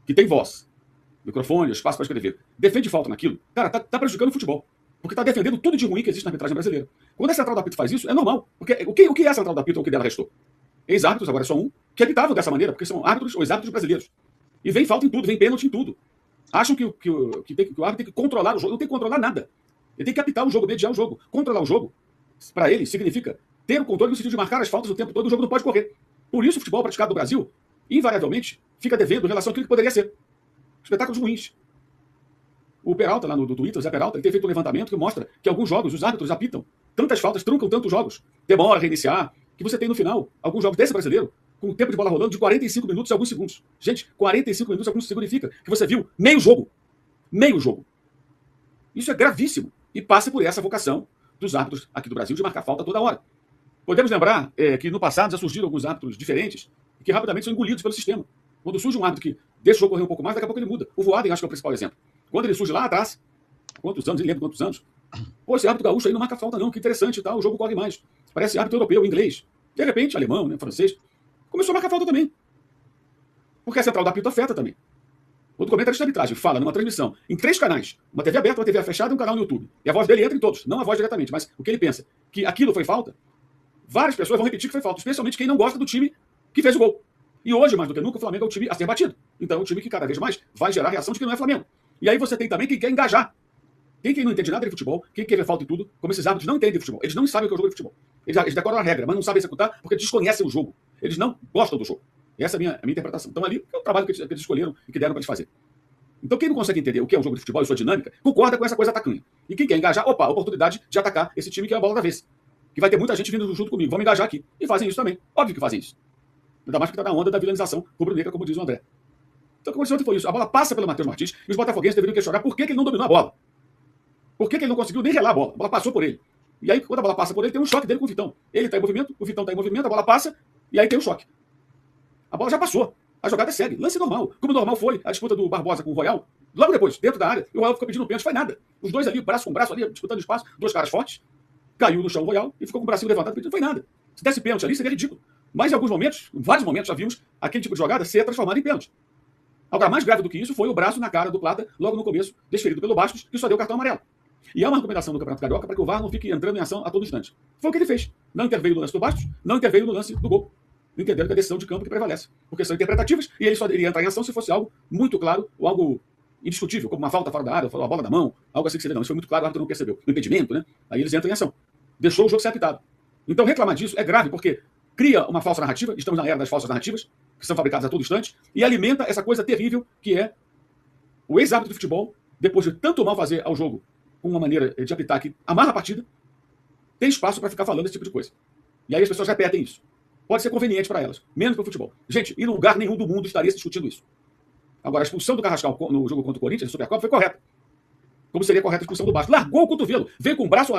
que tem voz, microfone, espaço para escrever, defende falta naquilo, cara, tá prejudicando o futebol. Porque tá defendendo tudo de ruim que existe na arbitragem brasileira. Quando a central do apito faz isso, é normal. Porque o que é a central do apito ou o que dela restou? Ex-árbitros, agora é só um, que apitavam dessa maneira, porque são árbitros ou ex-árbitros brasileiros. E vem falta em tudo, vem pênalti em tudo. Acham que o árbitro tem que controlar o jogo. Não tem que controlar nada. Ele tem que apitar o jogo, mediar o jogo. Controlar o jogo, para ele, significa ter o controle no sentido de marcar as faltas o tempo todo, o jogo não pode correr. Por isso, o futebol praticado no Brasil, invariavelmente, fica devendo em relação àquilo que poderia ser. Espetáculos ruins. O Peralta, lá no Twitter, o Zé Peralta, ele tem feito um levantamento que mostra que alguns jogos, os árbitros apitam tantas faltas, truncam tantos jogos, demora a reiniciar, que você tem no final, alguns jogos desse brasileiro, com o tempo de bola rolando de 45 minutos e alguns segundos. Gente, 45 minutos e alguns segundos significa que você viu meio jogo. Meio jogo. Isso é gravíssimo. E passa por essa vocação dos árbitros aqui do Brasil de marcar falta toda hora. Podemos lembrar que no passado já surgiram alguns árbitros diferentes que rapidamente são engolidos pelo sistema. Quando surge um árbitro que deixa o jogo correr um pouco mais, daqui a pouco ele muda. O Voaden acho que é o principal exemplo. Quando ele surge lá atrás, quantos anos, ele lembra quantos anos? Pô, esse árbitro gaúcho aí não marca falta não, que interessante e tal, o jogo corre mais. Parece árbitro europeu, inglês. De repente, alemão, né, francês, começou a marcar falta também. Porque a central da apito afeta também. Quando comentarista de arbitragem fala numa transmissão em 3 canais, uma TV aberta, uma TV fechada e um canal no YouTube, e a voz dele entra em todos, não a voz diretamente, mas o que ele pensa, que aquilo foi falta, várias pessoas vão repetir que foi falta, especialmente quem não gosta do time que fez o gol. E hoje, mais do que nunca, o Flamengo é o time a ser batido. Então é um time que cada vez mais vai gerar reação de que não é Flamengo. E aí você tem também quem quer engajar. Tem quem não entende nada de futebol, quem quer ver falta em tudo, como esses árbitros não entendem de futebol. Eles não sabem o que é o jogo de futebol. Eles decoram a regra, mas não sabem executar porque desconhecem o jogo. Eles não gostam do jogo. Essa é a minha interpretação. Então ali é o trabalho que eles escolheram e que deram para eles fazer. Então quem não consegue entender o que é um jogo de futebol e sua dinâmica, concorda com essa coisa tacanha. E quem quer engajar, opa, oportunidade de atacar esse time que é a bola da vez. Que vai ter muita gente vindo junto comigo, vamos engajar aqui. E fazem isso também. Óbvio que fazem isso. Ainda mais porque está na onda da vilanização rubro-negra, como diz o André. Então o que aconteceu ontem foi isso. A bola passa pelo Matheus Martins e os botafoguenses deveriam questionar por que ele não dominou a bola. Por que ele não conseguiu nem relar a bola? A bola passou por ele. E aí, quando a bola passa por ele, tem um choque dele com o Vitão. Ele está em movimento, o Vitão está em movimento, a bola passa e aí tem um choque. A bola já passou. A jogada segue. Lance normal. Como normal foi a disputa do Barbosa com o Royal. Logo depois, dentro da área, o Royal ficou pedindo pênalti. Foi nada. Os dois ali, braço com braço ali, disputando espaço, dois caras fortes. Caiu no chão o Royal e ficou com o bracinho levantado pedindo. Foi nada. Se desse pênalti ali, seria ridículo. Mas em alguns momentos, em vários momentos, já vimos aquele tipo de jogada ser transformado em pênalti. Agora, mais grave do que isso foi o braço na cara do Plata, logo no começo, desferido pelo Bastos, que só deu cartão amarelo. E há uma recomendação do Campeonato Carioca para que o VAR não fique entrando em ação a todo instante. Foi o que ele fez. Não interveio no lance do Bastos, não interveio no lance do gol. Entenderam que é a decisão de campo que prevalece. Porque são interpretativas e ele só iria entrar em ação se fosse algo muito claro ou algo indiscutível, como uma falta fora da área, a bola da mão, algo assim que seria. Não, isso foi muito claro, o árbitro não percebeu. O impedimento, né? Aí eles entram em ação. Deixou o jogo ser apitado. Então reclamar disso é grave, porque cria uma falsa narrativa, estamos na era das falsas narrativas, que são fabricadas a todo instante, e alimenta essa coisa terrível que é o ex-árbitro de futebol, depois de tanto mal fazer ao jogo, com uma maneira de apitar que amarra a partida, tem espaço para ficar falando esse tipo de coisa. E aí as pessoas repetem isso. Pode ser conveniente para elas, menos para o futebol. Gente, em lugar nenhum do mundo estaria se discutindo isso. Agora, a expulsão do Carrascal no jogo contra o Corinthians, no Supercopa, foi correta. Como seria correta a expulsão do Bastos. Largou o cotovelo, veio com o braço,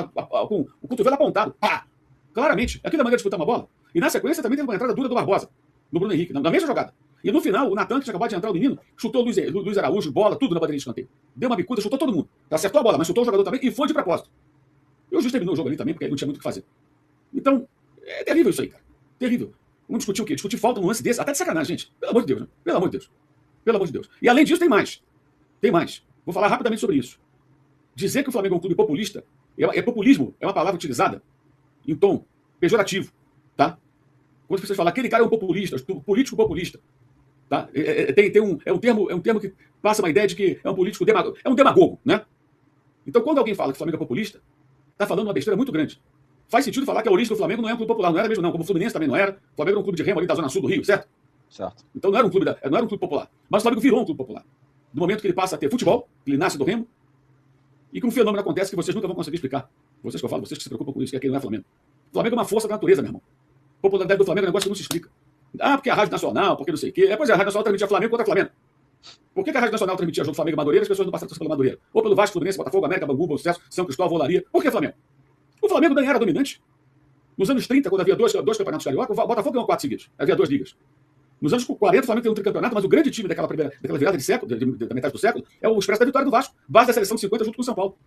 com o cotovelo apontado. Pá! Claramente, aquilo é maneira de disputar uma bola. E na sequência também teve uma entrada dura do Barbosa, no Bruno Henrique, na mesma jogada. E no final, o Natan, que tinha acabado de entrar, o menino, chutou o Luiz Araújo, bola, tudo na bandeirinha de escanteio. Deu uma bicuda, chutou todo mundo. Acertou a bola, mas chutou o jogador também e foi de propósito. E o juiz terminou o jogo ali também, porque ele não tinha muito o que fazer. Então, é terrível isso aí, cara. Terrível. Vamos discutir o quê? Discutir falta num lance desse? Até de sacanagem, gente. Pelo amor de Deus, né? Pelo amor de Deus. Pelo amor de Deus. E além disso, tem mais. Tem mais. Vou falar rapidamente sobre isso. Dizer que o Flamengo é um clube populista, populismo, é uma palavra utilizada em tom pejorativo, tá? Quando as pessoas falam, aquele cara é um populista, político populista, tá? É um termo que passa uma ideia de que é um político demagogo, é um demagogo, né? Então, quando alguém fala que o Flamengo é populista, está falando uma besteira muito grande. Faz sentido falar que a origem do Flamengo não é um clube popular, não era mesmo não, como o Fluminense também não era. O Flamengo era um clube de remo ali da zona sul do Rio, certo? Certo. Então não era um clube popular. Mas o Flamengo virou um clube popular. No momento que ele passa a ter futebol, ele nasce do remo, e que um fenômeno acontece que vocês nunca vão conseguir explicar. Vocês que eu falo, vocês que se preocupam com isso, que aquele não é Flamengo. O Flamengo é uma força da natureza, meu irmão. A popularidade do Flamengo é um negócio que não se explica. Ah, porque a Rádio Nacional, porque não sei o quê. Pois é, a Rádio Nacional transmitia Flamengo contra Flamengo. Por que a Rádio Nacional transmitia jogo Flamengo e Madureira e as pessoas não passaram pela Madureira? Ou pelo Vasco, Fluminense, Botafogo, América, Bangu, Bom Sucesso, São Cristóvão, Olaria. Por que Flamengo? O Flamengo nem era dominante. Nos anos 30, quando havia dois campeonatos carioca, o Botafogo ganhou 4 seguidos. Havia 2 ligas. Nos anos 40, o Flamengo tem um tricampeonato, mas o grande time daquela virada de século, da metade do século, é o Expresso da Vitória do Vasco, base da seleção de 50 junto com o São Paulo.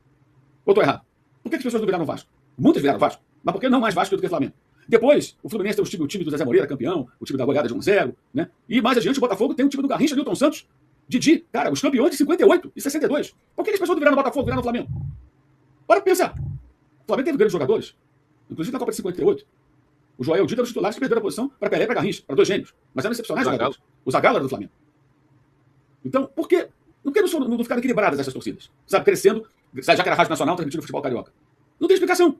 Ou estou errado? Por que as pessoas não viraram o Vasco? Muitas viraram o Vasco, mas por que não mais Vasco do que o Flamengo? Depois, o Fluminense tem o time do Zé Moreira, campeão, o time da goleada de 1-0, né? E mais adiante, o Botafogo tem o time do Garrincha, Nilton Santos, Didi, cara, os campeões de 58 e 62. Por que as pessoas não viraram no Botafogo, viraram no Flamengo? Bora pensar. O Flamengo teve grandes jogadores, inclusive na Copa de 58. O Joel Dida era os titulares que perderam a posição para Pelé e para Garrincha, para dois gênios. Mas eram excepcionais jogadores. O Zagallo era do Flamengo. Então, por que não ficaram equilibradas essas torcidas? Sabe, crescendo, já que era a Rádio Nacional transmitindo o futebol carioca. Não tem explicação.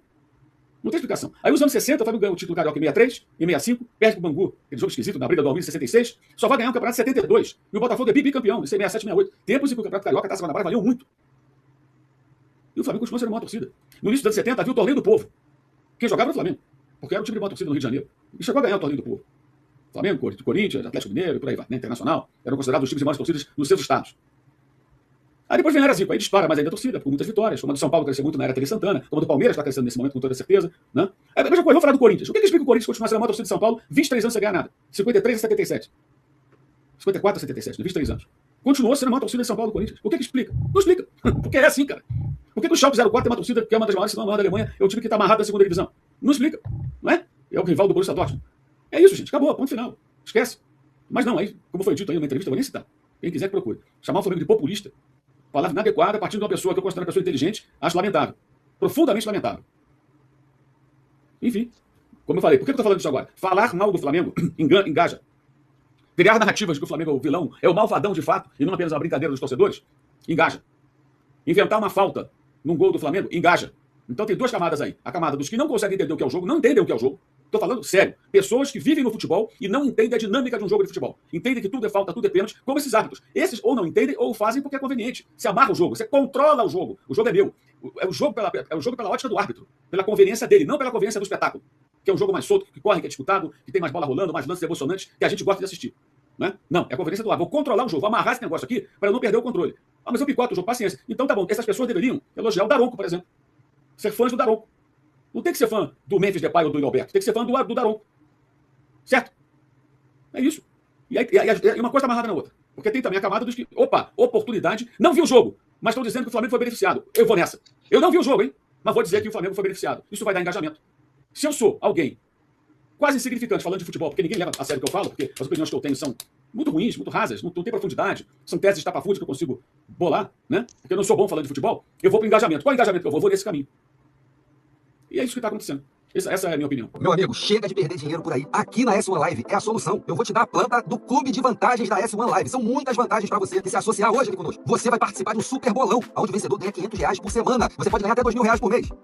Não tem explicação. Aí, nos anos 60, o Flamengo ganhou o título carioca em 63, em 65, perde pro Bangu, aquele jogo esquisito, na briga do Almir em 66, só vai ganhar o campeonato em 72. E o Botafogo é bicampeão, em 67, 68. Tempos em que o campeonato carioca, a Taça Guanabara, valeu muito. E o Flamengo continuou sendo uma torcida. No início dos anos 70, havia o Torneio do Povo. Quem jogava era o Flamengo, porque era um time de uma torcida no Rio de Janeiro. E chegou a ganhar o Torneio do Povo. Flamengo, Corinthians, Atlético Mineiro, por aí vai, né? Internacional, eram considerados os times de maiores torcidas nos seus estados. Aí depois vem a Era Zico, aí dispara mais ainda a torcida, com muitas vitórias, como a do São Paulo cresceu muito na Era Tele Santana, como a do Palmeiras está crescendo nesse momento com toda certeza, né? Aí, mesma coisa, vamos falar do Corinthians. O que explica o Corinthians continuar sendo a maior torcida de São Paulo 23 anos sem ganhar nada? 53 a 77. 54 a 77, 23 anos. Continuou sendo a maior torcida de São Paulo do Corinthians. O que explica? Não explica. Porque é assim, cara. Por que o Schalke 04 tem uma torcida que é uma das maiores, se não a maior da Alemanha, é o time que está amarrado na segunda divisão? Não explica. Não é? É o rival do Borussia Dortmund. É isso, gente. Acabou. Ponto final. Esquece. Mas não, aí, como foi dito aí na entrevista, eu vou nem citar. Quem quiser que procure. Chamar o Flamengo de populista, palavra inadequada, a partir de uma pessoa que eu considero uma pessoa inteligente, acho lamentável. Profundamente lamentável. Enfim, como eu falei, por que eu estou falando isso agora? Falar mal do Flamengo engaja. Criar narrativas de que o Flamengo é o vilão, é o malvadão de fato, e não apenas uma brincadeira dos torcedores, engaja. Inventar uma falta num gol do Flamengo, engaja. Então tem duas camadas aí. A camada dos que não conseguem entender o que é o jogo, não entendem o que é o jogo. Estou falando sério. Pessoas que vivem no futebol e não entendem a dinâmica de um jogo de futebol. Entendem que tudo é falta, tudo é pênalti, como esses árbitros. Esses ou não entendem ou fazem porque é conveniente. Você amarra o jogo, você controla o jogo. O jogo é meu. É o jogo pela ótica do árbitro, pela conveniência dele, não pela conveniência do espetáculo. Que é um jogo mais solto, que corre, que é disputado, que tem mais bola rolando, mais lances emocionantes, que a gente gosta de assistir. Não, é a conveniência do árbitro. Vou controlar o jogo, vou amarrar esse negócio aqui para não perder o controle. Ah, mas eu picoto o jogo, paciência. Então tá bom, essas pessoas deveriam elogiar o Daronco, por exemplo. Ser fãs do Daronco. Não tem que ser fã do Memphis Depay ou do Alberto, tem que ser fã do Daronco. Certo? É isso. E uma coisa está amarrada na outra. Porque tem também a camada dos que, oportunidade, não vi o jogo, mas estão dizendo que o Flamengo foi beneficiado. Eu vou nessa. Eu não vi o jogo, hein? Mas vou dizer que o Flamengo foi beneficiado. Isso vai dar engajamento. Se eu sou alguém quase insignificante falando de futebol, porque ninguém leva a sério o que eu falo, porque as opiniões que eu tenho são muito ruins, muito rasas, não tem profundidade, são teses estapafúrdias que eu consigo bolar, né? Porque eu não sou bom falando de futebol, eu vou para o engajamento. Qual é o engajamento que eu vou? Vou nesse caminho. E é isso que está acontecendo. Essa é a minha opinião. Meu amigo, chega de perder dinheiro por aí. Aqui na S1 Live é a solução. Eu vou te dar a planta do clube de vantagens da S1 Live. São muitas vantagens para você que se associar hoje aqui conosco. Você vai participar de um super bolão, onde o vencedor ganha R$500 por semana. Você pode ganhar até R$2.000 por mês. Os